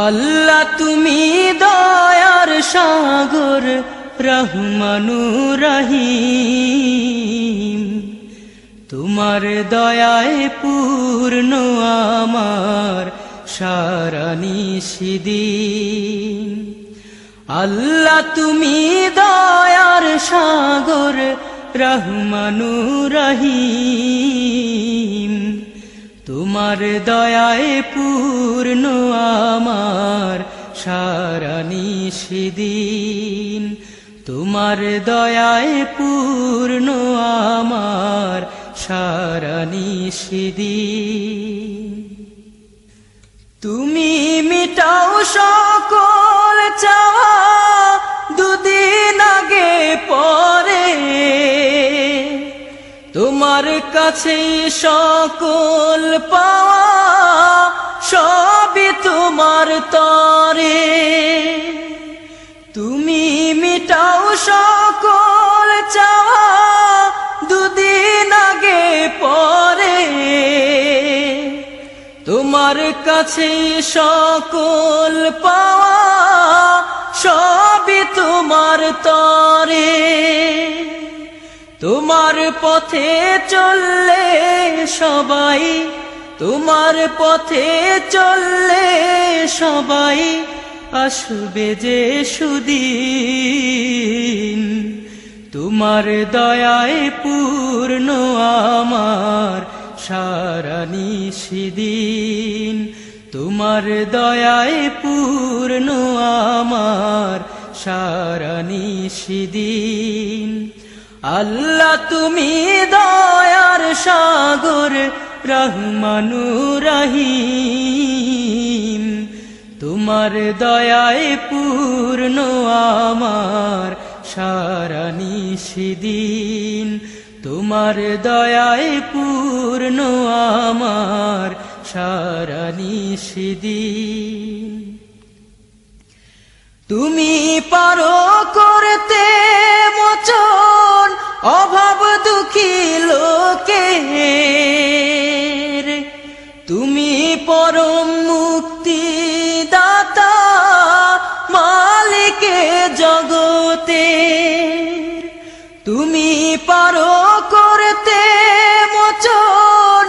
আল্লাহ তুমি দয়ার সাগর রহমানুর রহিম, তোমার দয়ায় পূর্ণ আমার সারা নিশিদিন। আল্লাহ তুমি দয়ার সাগর রহমানুর রহিম, তোমার দয়ায় পূর্ণ আমার সারা নিশিদিন। তোমার দয়ায় পূর্ণ আমার সারা নিশিদিন। তুমি মিটাও সকল চাওয়া দুদিন আগে পরে, তোমার কাছে সকল পাওয়া সবই তোমার তরে। তুমি মিটাও সকল চাওয়া দুদিন আগে পরে, তোমার কাছে সকল পাওয়া সবই তোমার তরে। তোমার পথে চললে সবাই, তোমার পথে চললে সবাই আসবে যে সুদিন। তোমার দয়ায় পূর্ণ আমার সারা নিশিদিন। তোমার দয়ায় পূর্ণ আমার সারা নিশিদিন। আল্লাহ তুমি দয়ার সাগর রহমানুর রহিম, তোমার দয়ায় পূর্ণ আমার সারা নিশিদিন। তোমার দয়ায় পূর্ণ আমার সারা নিশিদিন। তুমি পারো করতে মোচন অভাব দুঃখী লোকের, তুমি পরম মুক্তি দাতা মালিকে জগতের। তুমি পারো করতে মোচন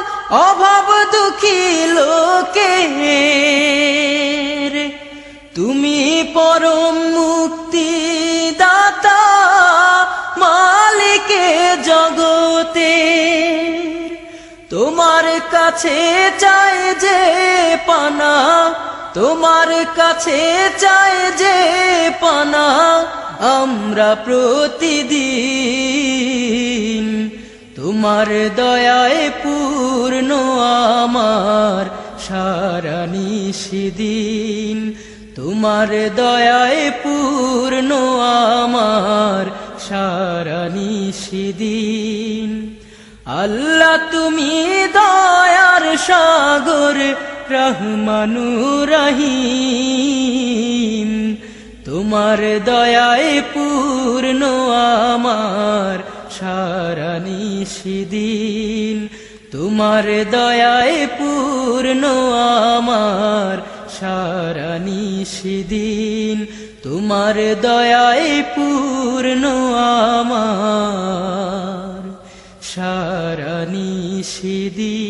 অভাব দুঃখী লোকের, তুমি পরম মুক্তি দাতা মালিকে জগতের। তোমার কাছে চাই যে পানা, তোমার কাছে চাই যে পানা আমরা প্রতিদিন। তোমার দয়ায় পূর্ণ আমার সারা নিশিদিন। তোমার দয়ায় পূর্ণ আমার সারা নিশিদিন। আল্লাহ তুমি দয়ার সাগর রহমানুর রহিম, তোমার দয়ায় পূর্ণ আমার সারা নিশিদিন। তোমার দয়ায় পূর্ণ আমার সারা নিশিদিন। তোমার দয়ায় পূর্ণ আমার সারা নিশিদিন।